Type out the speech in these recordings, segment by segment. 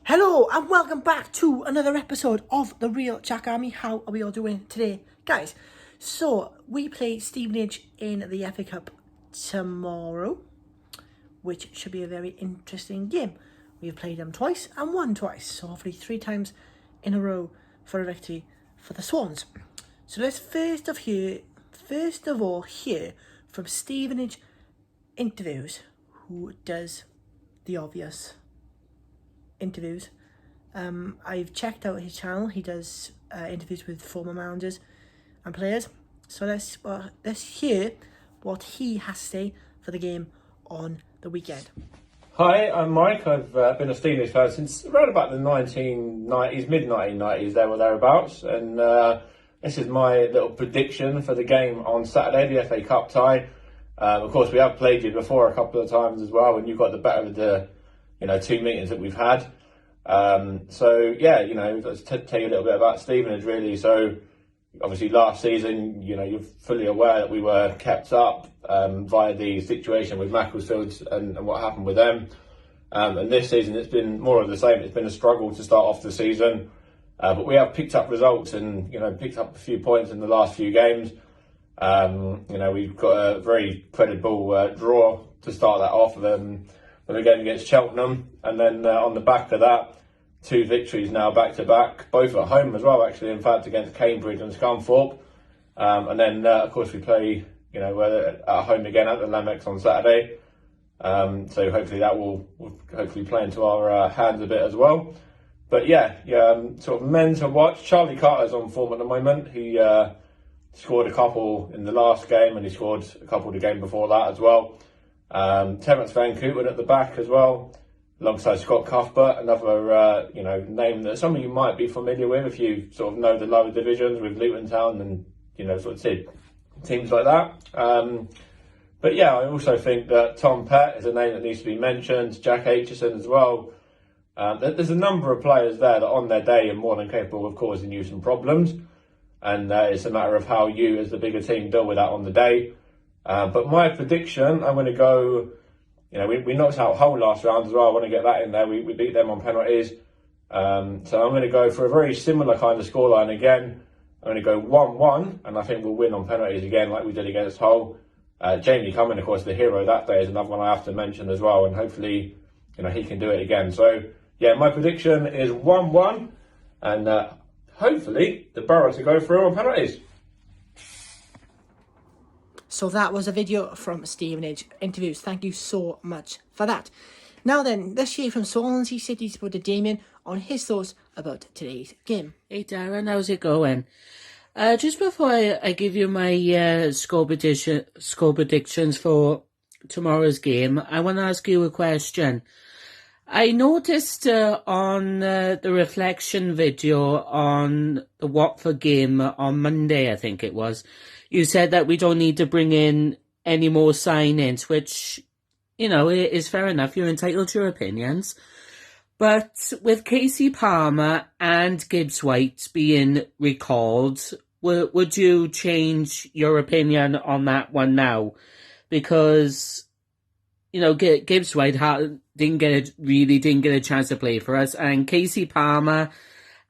Hello and welcome back to another episode of The Real Jack Army. How are we all doing today, guys? So, we play Stevenage in the FA Cup tomorrow, which should be a very interesting game. We've played them twice and won twice, so hopefully 3 times in a row for a victory for the Swans. So let's first of all hear from Stevenage Interviews, who does the obvious interviews. I've checked out his channel. He does interviews with former managers and players. So let's hear what he has to say for the game on the weekend. Hi, I'm Mike. I've been a Stevenage fan since around about the 1990s, mid-1990s, there or thereabouts. And this is my little prediction for the game on Saturday, the FA Cup tie. Of course, we have played you before a couple of times as well, and you got the better of the 2 meetings that we've had. So yeah, let's tell you a little bit about Stevenage really. So obviously last season, you're fully aware that we were kept up via the situation with Macclesfield and what happened with them. And this season it's been more of the same. It's been a struggle to start off the season. But we have picked up results and, picked up a few points in the last few games. We've got a very credible draw to start that off with a game against Cheltenham, and then on the back of that, 2 victories now back to back, both at home as well. Actually, in fact, against Cambridge and Scunthorpe, and then of course we play, at home again at the Lamex on Saturday. So hopefully that will hopefully play into our hands a bit as well. But sort of men to watch. Charlie Carter's on form at the moment. He scored a couple in the last game, and he scored a couple the game before that as well. Terence Van Kooten at the back as well, alongside Scott Cuthbert, another name that some of you might be familiar with if you sort of know the lower divisions with Luton Town and sort of teams like that. But yeah, I also think that Tom Pett is a name that needs to be mentioned. Jack Aitchison as well. There's a number of players there that on their day are more than capable of causing you some problems, and it's a matter of how you as the bigger team deal with that on the day. But my prediction, I'm going to go, we knocked out Hull last round as well. I want to get that in there. We beat them on penalties. So I'm going to go for a very similar kind of scoreline again. I'm going to go 1-1, and I think we'll win on penalties again like we did against Hull. Jamie Cumming, of course, the hero that day, is another one I have to mention as well, and hopefully, he can do it again. So, yeah, my prediction is 1-1, and hopefully the Borough to go through on penalties. So that was a video from Stevenage Interviews. Thank you so much for that. Now then, let's hear from Swansea City supporter Damien on his thoughts about today's game. Hey Darren, how's it going? Just before I give you my score predictions for tomorrow's game, I want to ask you a question. I noticed on the reflection video on the Watford game on Monday, I think it was, you said that we don't need to bring in any more signings, which, is fair enough. You're entitled to your opinions. But with Casey Palmer and Gibbs White being recalled, would you change your opinion on that one now? Because, Gibbs White didn't get a chance to play for us, and Casey Palmer,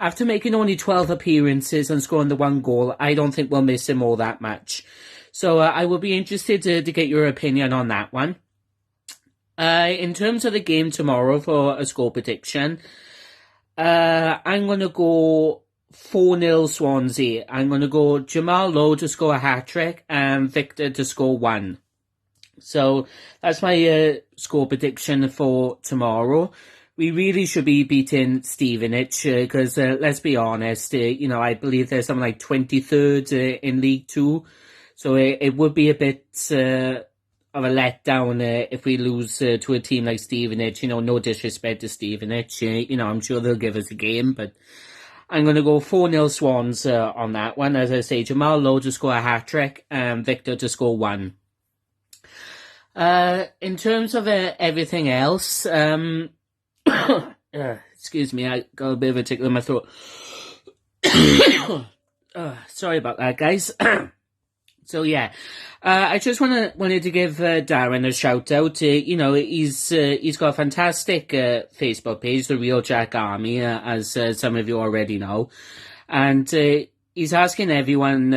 after making only 12 appearances and scoring the 1 goal, I don't think we'll miss him all that much. So I will be interested to get your opinion on that one. In terms of the game tomorrow for a score prediction, I'm going to go 4-0 Swansea. I'm going to go Jamal Lowe to score a hat-trick and Victor to score 1. So that's my score prediction for tomorrow. We really should be beating Stevenage because, let's be honest, I believe they're something like 23rd in League 2. So it would be a bit of a letdown if we lose to a team like Stevenage. No disrespect to Stevenage. I'm sure they'll give us a game, but I'm going to go 4-0 Swans on that one. As I say, Jamal Lowe to score a hat-trick and Victor to score 1. In terms of everything else, excuse me, I got a bit of a tickle in my throat. Sorry about that, guys. So yeah, I just wanted to give Darren a shout out. He's got a fantastic Facebook page, The Real Jack Army, as some of you already know, and he's asking everyone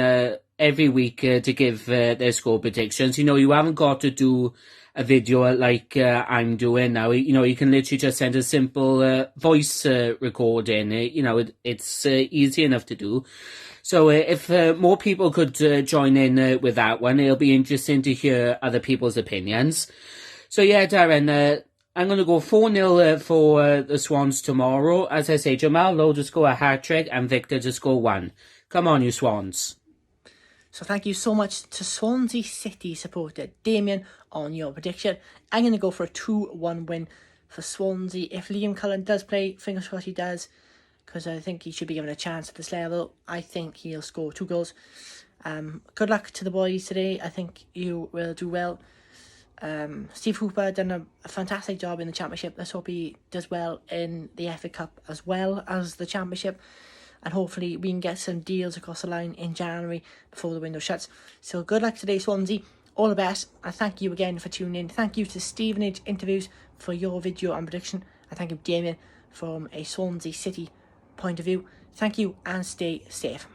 every week to give their score predictions. You haven't got to do a video like I'm doing now. You can literally just send a simple voice recording. It's easy enough to do. So if more people could join in with that one, it'll be interesting to hear other people's opinions. So yeah, Darren, I'm going to go 4-0 for the Swans tomorrow. As I say, Jamal Lowe to score a hat-trick and Victor to score 1. Come on, you Swans. So thank you so much to Swansea City supporter Damien on your prediction. I'm going to go for a 2-1 win for Swansea. If Liam Cullen does play, fingers crossed he does, because I think he should be given a chance at this level. I think he'll score 2 goals. Good luck to the boys today. I think you will do well. Steve Hooper done a fantastic job in the Championship. Let's hope he does well in the FA Cup as well as the Championship. And hopefully we can get some deals across the line in January before the window shuts. So good luck today, Swansea. All the best. And thank you again for tuning in. Thank you to Stevenage Interviews for your video and prediction. And thank you, Damien, from a Swansea City point of view. Thank you and stay safe.